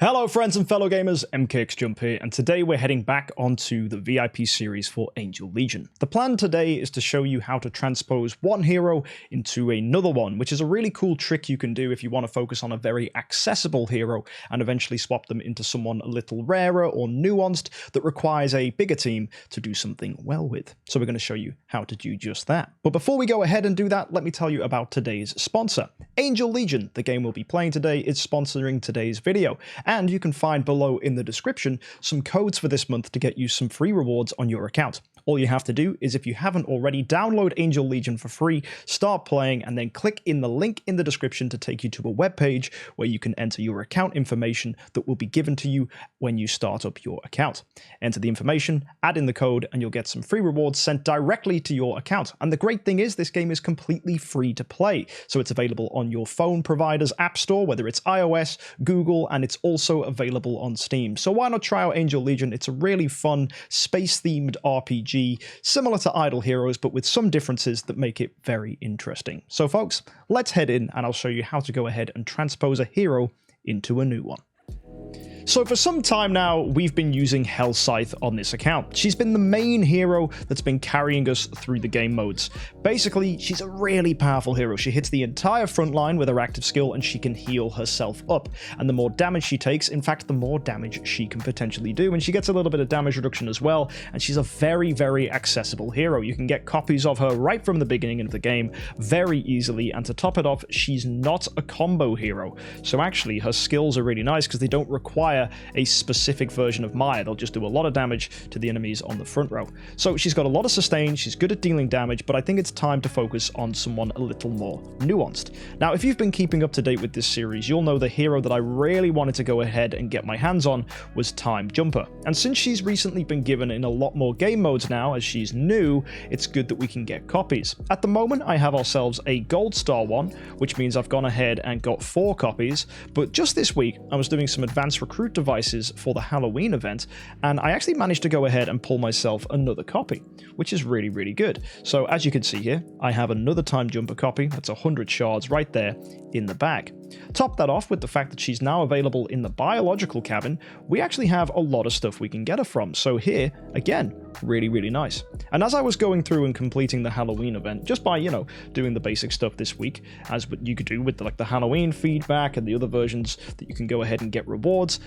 Hello friends and fellow gamers, MKxJUMP here, and today we're heading back onto the VIP series for Angel Legion. The plan today is to show you how to transpose one hero into another one, which is a really cool trick you can do if you want to focus on a very accessible hero and eventually swap them into someone a little rarer or nuanced that requires a bigger team to do something well with. So we're going to show you how to do just that. But before we go ahead and do that, let me tell you about today's sponsor. Angel Legion, the game we'll be playing today, is sponsoring today's video. And you can find below in the description some codes for this month to get you some free rewards on your account. All you have to do is, if you haven't already, download Angel Legion for free, start playing, and then click in the link in the description to take you to a web page where you can enter your account information that will be given to you when you start up your account. Enter the information, add in the code, and you'll get some free rewards sent directly to your account. And the great thing is, this game is completely free to play, so it's available on your phone provider's app store, whether it's iOS, Google, and it's also available on Steam. So why not try out Angel Legion? It's a really fun, space-themed RPG, similar to Idle Heroes, but with some differences that make it very interesting. So folks, let's head in and I'll show you how to go ahead and transpose a hero into a new one. So for some time now, we've been using Hell Scythe on this account. She's been the main hero that's been carrying us through the game modes. Basically, she's a really powerful hero. She hits the entire front line with her active skill and she can heal herself up. And the more damage she takes, in fact, the more damage she can potentially do. And she gets a little bit of damage reduction as well. And she's a very, very accessible hero. You can get copies of her right from the beginning of the game very easily. And to top it off, she's not a combo hero. So actually, her skills are really nice because they don't require a specific version of Maya. They'll just do a lot of damage to the enemies on the front row. So she's got a lot of sustain, she's good at dealing damage, but I think it's time to focus on someone a little more nuanced. Now, if you've been keeping up to date with this series, you'll know the hero that I really wanted to go ahead and get my hands on was TimeJumper. And since she's recently been given in a lot more game modes now, as she's new, it's good that we can get copies. At the moment, I have ourselves a gold star one, which means I've gone ahead and got 4 copies, but just this week, I was doing some advanced recruit devices for the Halloween event, and I actually managed to go ahead and pull myself another copy, which is really, really good. So as you can see here, I have another TimeJumper copy. That's 100 shards right there in the bag. Top that off with the fact that she's now available in the biological cabin. We actually have a lot of stuff we can get her from. So here, again, really, really nice. And as I was going through and completing the Halloween event, just by, doing the basic stuff this week, as what you could do with the Halloween feedback and the other versions that you can go ahead and get rewards,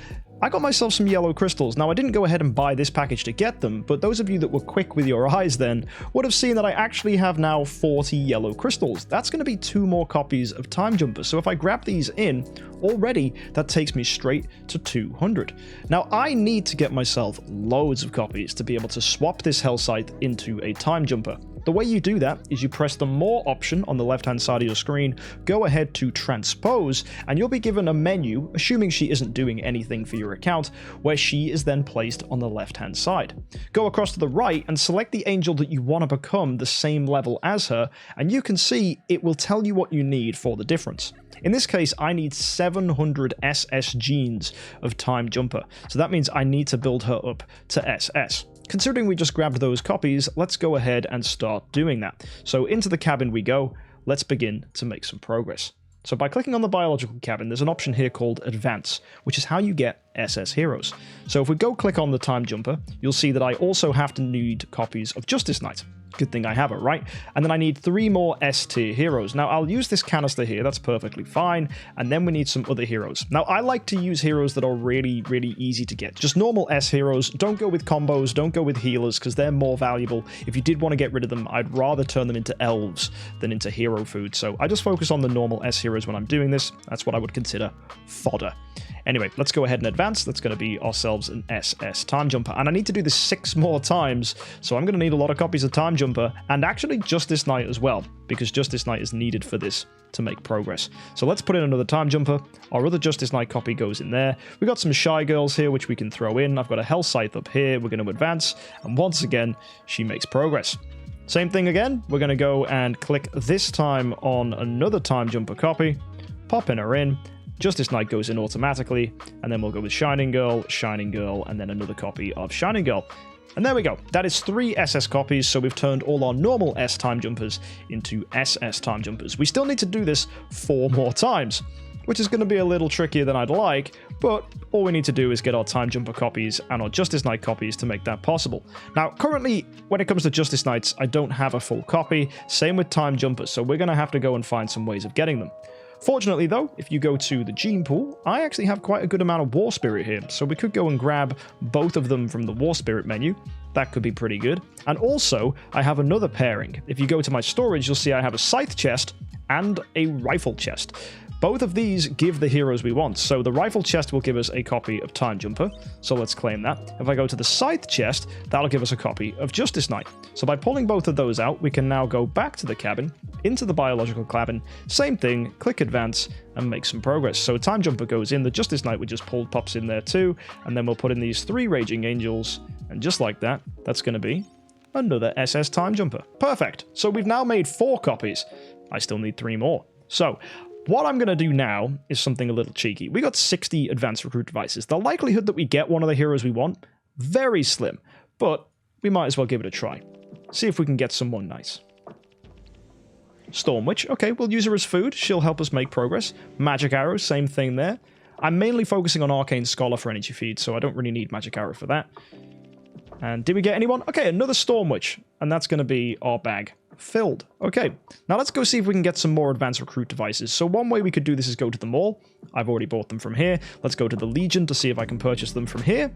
I got myself some yellow crystals. Now, I didn't go ahead and buy this package to get them, but those of you that were quick with your eyes then would have seen that I actually have now 40 yellow crystals. That's going to be 2 more copies of TimeJumper. So if I grab these in, already that takes me straight to 200. Now, I need to get myself loads of copies to be able to swap this Hell Scythe into a TimeJumper. The way you do that is you press the More option on the left-hand side of your screen, go ahead to Transpose, and you'll be given a menu, assuming she isn't doing anything for your account, where she is then placed on the left-hand side. Go across to the right and select the angel that you want to become the same level as her, and you can see it will tell you what you need for the difference. In this case, I need 700 SS genes of TimeJumper, so that means I need to build her up to SS. Considering we just grabbed those copies, let's go ahead and start doing that. So into the cabin we go. Let's begin to make some progress. So by clicking on the biological cabin, there's an option here called Advance, which is how you get SS heroes. So if we go click on the TimeJumper, you'll see that I also have to need copies of Justice Knight. Good thing I have it, right? And then I need 3 more S-tier heroes. Now, I'll use this canister here. That's perfectly fine. And then we need some other heroes. Now, I like to use heroes that are really, really easy to get. Just normal S heroes. Don't go with combos. Don't go with healers, because they're more valuable. If you did want to get rid of them, I'd rather turn them into elves than into hero food. So I just focus on the normal S heroes when I'm doing this. That's what I would consider fodder. Anyway, let's go ahead and advance. That's going to be ourselves an SS TimeJumper. And I need to do this 6 more times, so I'm going to need a lot of copies of TimeJumper, and actually Justice Knight as well, because Justice Knight is needed for this to make progress. So let's put in another TimeJumper. Our other Justice Knight copy goes in there. We've got some Shy Girls here, which we can throw in. I've got a Hell Scythe up here. We're going to advance, and once again, she makes progress. Same thing again. We're going to go and click this time on another TimeJumper copy, pop in her in. Justice Knight goes in automatically, and then we'll go with Shining Girl, and then another copy of Shining Girl. And there we go. That is 3 SS copies, so we've turned all our normal S TimeJumpers into SS TimeJumpers. We still need to do this 4 more times. which is going to be a little trickier than I'd like, but all we need to do is get our Time Jumper copies and our Justice Knight copies to make that possible. Now, currently, when it comes to Justice Knights, I don't have a full copy, same with Time Jumpers, so we're going to have to go and find some ways of getting them. Fortunately, though, if you go to the gene pool, I actually have quite a good amount of War Spirit here, so we could go and grab both of them from the War Spirit menu. That could be pretty good. And also, I have another pairing. If you go to my storage, you'll see I have a Scythe chest and a Rifle chest. Both of these give the heroes we want, so the Rifle chest will give us a copy of Time Jumper, so let's claim that. If I go to the Scythe chest, that'll give us a copy of Justice Knight. So by pulling both of those out, we can now go back to the cabin, into the biological cabin, same thing, click advance, and make some progress. So Time Jumper goes in, the Justice Knight we just pulled pops in there too, and then we'll put in these 3 Raging Angels, and just like that, that's going to be another SS Time Jumper. Perfect! So we've now made 4 copies. I still need 3 more. So, what I'm going to do now is something a little cheeky. We got 60 advanced recruit devices. The likelihood that we get one of the heroes we want, very slim, but we might as well give it a try. See if we can get someone nice. Storm Witch, okay, we'll use her as food. She'll help us make progress. Magic Arrow, same thing there. I'm mainly focusing on Arcane Scholar for energy feed, so I don't really need Magic Arrow for that. And did we get anyone? Okay, another Storm Witch, and that's going to be our bag filled. Okay, now let's go see if we can get some more advanced recruit devices. So one way we could do this is go to the mall. I've already bought them from here. Let's go to the Legion to see if I can purchase them from here.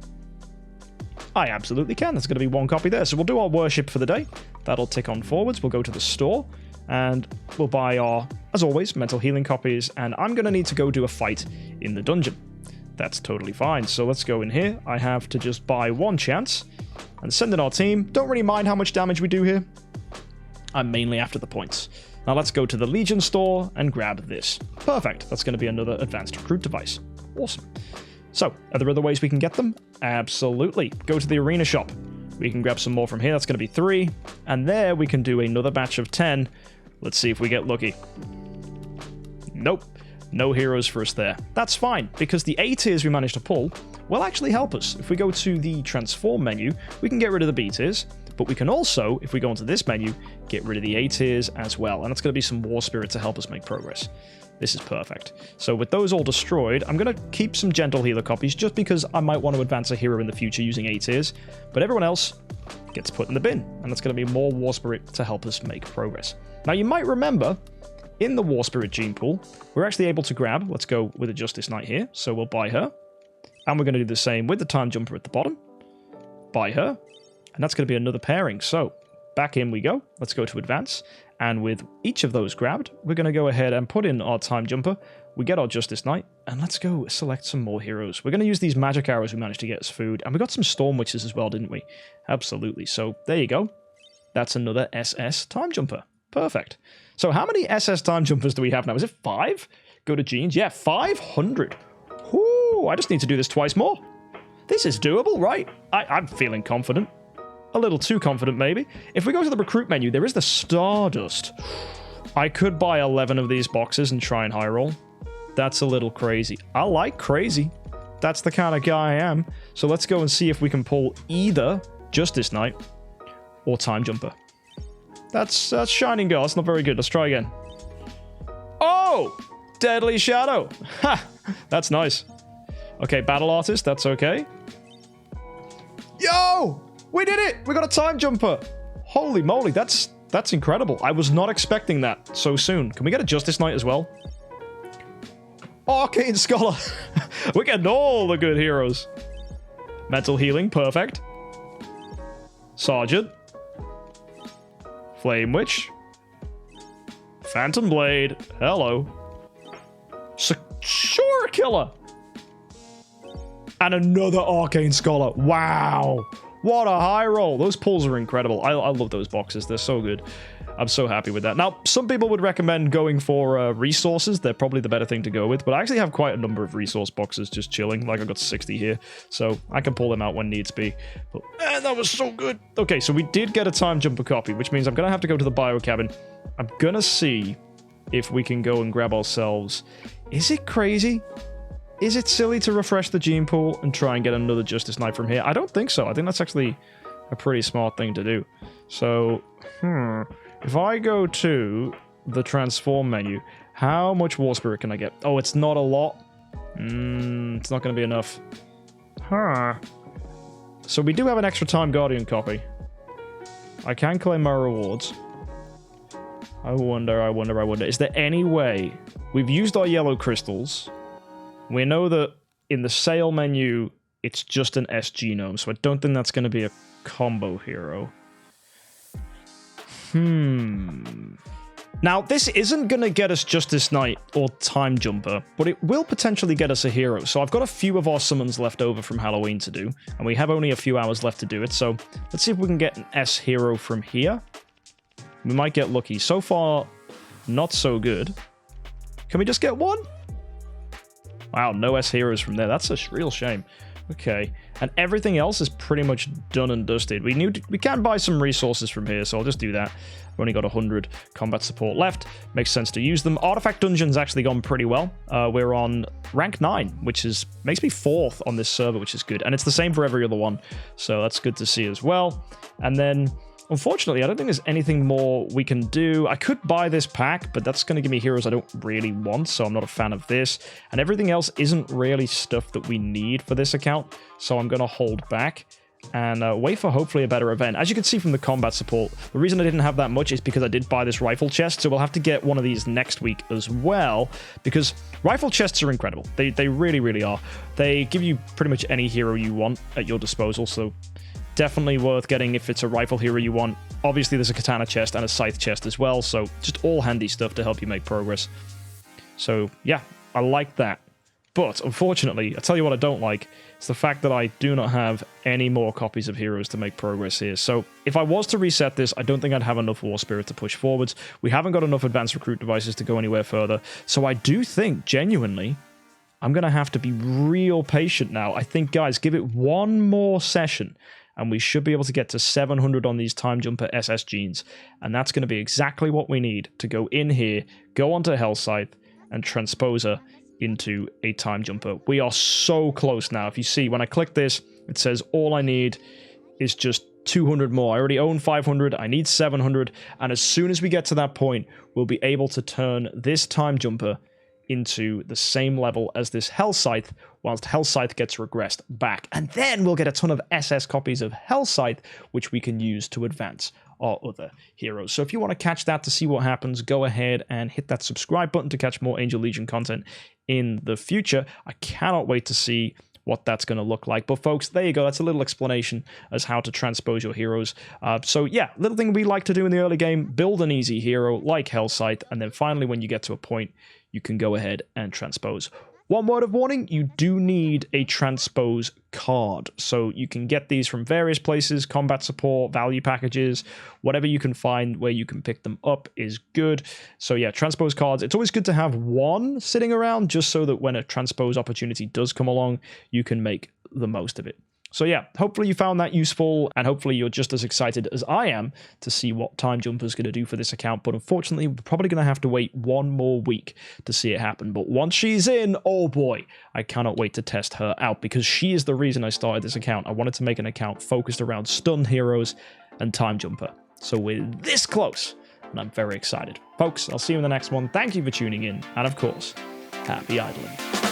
I absolutely can. There's going to be 1 copy there. So we'll do our worship for the day. That'll tick on forwards. We'll go to the store and we'll buy our, as always, mental healing copies. And I'm going to need to go do a fight in the dungeon. That's totally fine. So let's go in here. I have to just buy 1 chance and send in our team. Don't really mind how much damage we do here. I'm mainly after the points. Now let's go to the Legion store and grab this. Perfect. That's going to be another advanced recruit device. Awesome. So, are there other ways we can get them? Absolutely. Go to the arena shop. We can grab some more from here. That's going to be 3. And there we can do another batch of 10. Let's see if we get lucky. Nope. No heroes for us there. That's fine, because the A tiers we managed to pull will actually help us. If we go to the transform menu, we can get rid of the B tiers. But we can also, if we go into this menu, get rid of the A tiers as well. And it's going to be some War Spirit to help us make progress. This is perfect. So with those all destroyed, I'm going to keep some Gentle Healer copies just because I might want to advance a hero in the future using A tiers. But everyone else gets put in the bin. And that's going to be more War Spirit to help us make progress. Now you might remember, in the War Spirit gene pool, we're actually able to grab, let's go with a Justice Knight here. So we'll buy her. And we're going to do the same with the Time Jumper at the bottom. Buy her. And that's going to be another pairing. So back in we go. Let's go to advance. And with each of those grabbed, we're going to go ahead and put in our Time Jumper. We get our Justice Knight. And let's go select some more heroes. We're going to use these Magic Arrows we managed to get as food. And we got some Storm Witches as well, didn't we? Absolutely. So there you go. That's another SS Time Jumper. Perfect. So how many SS Time Jumpers do we have now? Is it 5? Go to Genes. Yeah, 500. Whoo, I just need to do this twice more. This is doable, right? I'm feeling confident. A little too confident, maybe. If we go to the recruit menu, there is the Stardust. I could buy 11 of these boxes and try and high roll. That's a little crazy. I like crazy. That's the kind of guy I am. So let's go and see if we can pull either Justice Knight or Time Jumper. That's Shining Girl. That's not very good. Let's try again. Oh! Deadly Shadow. Ha! That's nice. Okay, Battle Artist. That's okay. Yo! We did it! We got a Time Jumper! Holy moly, that's incredible. I was not expecting that so soon. Can we get a Justice Knight as well? Arcane Scholar! We're getting all the good heroes. Mental Healing, perfect. Sergeant. Flame Witch. Phantom Blade. Hello. Sure Killer! And another Arcane Scholar. Wow! What a high roll. Those pulls are incredible. I love those boxes. They're so good. I'm so happy with that. Now, some people would recommend going for resources. They're probably the better thing to go with. But I actually have quite a number of resource boxes just chilling. Like, I've got 60 here. So I can pull them out when needs be. But, man, that was so good. Okay, so we did get a Time Jumper copy, which means I'm going to have to go to the bio cabin. I'm going to see if we can go and grab ourselves... Is it crazy? Is it silly to refresh the gene pool and try and get another Justice Knight from here? I don't think so. I think that's actually a pretty smart thing to do. So, if I go to the transform menu, How much War Spirit can I get? Oh, it's not a lot. It's not going to be enough. Huh. So we do have an extra Time Guardian copy. I can claim my rewards. I wonder. Is there any way... We've used our yellow crystals. We know that in the sale menu, it's just an S genome, so I don't think that's going to be a combo hero. Now, this isn't going to get us Justice Knight or Time Jumper, but it will potentially get us a hero. So I've got a few of our summons left over from Halloween to do, and we have only a few hours left to do it. So let's see if we can get an S hero from here. We might get lucky. So far, not so good. Can we just get one? Wow, no S heroes from there. That's a real shame. Okay, and everything else is pretty much done and dusted. We can buy some resources from here, so I'll just do that. We've only got 100 combat support left. Makes sense to use them. Artifact Dungeon's actually gone pretty well. We're on rank 9, which makes me 4th on this server, which is good. And it's the same for every other one, so that's good to see as well. And then... Unfortunately, I don't think there's anything more we can do. I could buy this pack, but that's going to give me heroes I don't really want, so I'm not a fan of this. And everything else isn't really stuff that we need for this account, so I'm going to hold back and wait for hopefully a better event. As you can see from the combat support, the reason I didn't have that much is because I did buy this rifle chest, so we'll have to get one of these next week as well, because rifle chests are incredible. They really, really are. They give you pretty much any hero you want at your disposal, so... Definitely worth getting if it's a rifle hero you want. Obviously, there's a katana chest and a scythe chest as well, so just all handy stuff to help you make progress. So, yeah, I like that. But, unfortunately, I'll tell you what I don't like. It's the fact that I do not have any more copies of heroes to make progress here. So, if I was to reset this, I don't think I'd have enough War Spirit to push forwards. We haven't got enough advanced recruit devices to go anywhere further. So, I do think, genuinely... I'm going to have to be real patient now. I think, guys, give it one more session... and we should be able to get to 700 on these Time Jumper SS genes. And that's going to be exactly what we need to go in here, go onto Hellscythe, and transpose her into a Time Jumper. We are so close now. If you see, when I click this, it says all I need is just 200 more. I already own 500. I need 700. And as soon as we get to that point, we'll be able to turn this Time Jumper into the same level as this Hellscythe, whilst Hellscythe gets regressed back. And then we'll get a ton of SS copies of Hellscythe, which we can use to advance our other heroes. So if you want to catch that to see what happens, go ahead and hit that subscribe button to catch more Angel Legion content in the future. I cannot wait to see what that's going to look like. But folks, there you go. That's a little explanation as how to transpose your heroes. So yeah, little thing we like to do in the early game, build an easy hero like Hellscythe, and then finally when you get to a point, you can go ahead and transpose. One word of warning, you do need a transpose card. So you can get these from various places, combat support, value packages, whatever you can find where you can pick them up is good. So yeah, transpose cards. It's always good to have one sitting around just so that when a transpose opportunity does come along, you can make the most of it. So yeah, hopefully you found that useful, and hopefully you're just as excited as I am to see what Time Jumper's going to do for this account. But unfortunately, we're probably going to have to wait one more week to see it happen. But once she's in, oh boy, I cannot wait to test her out, because she is the reason I started this account. I wanted to make an account focused around stun heroes and Time Jumper. So we're this close, and I'm very excited. Folks, I'll see you in the next one. Thank you for tuning in, and of course, happy idling.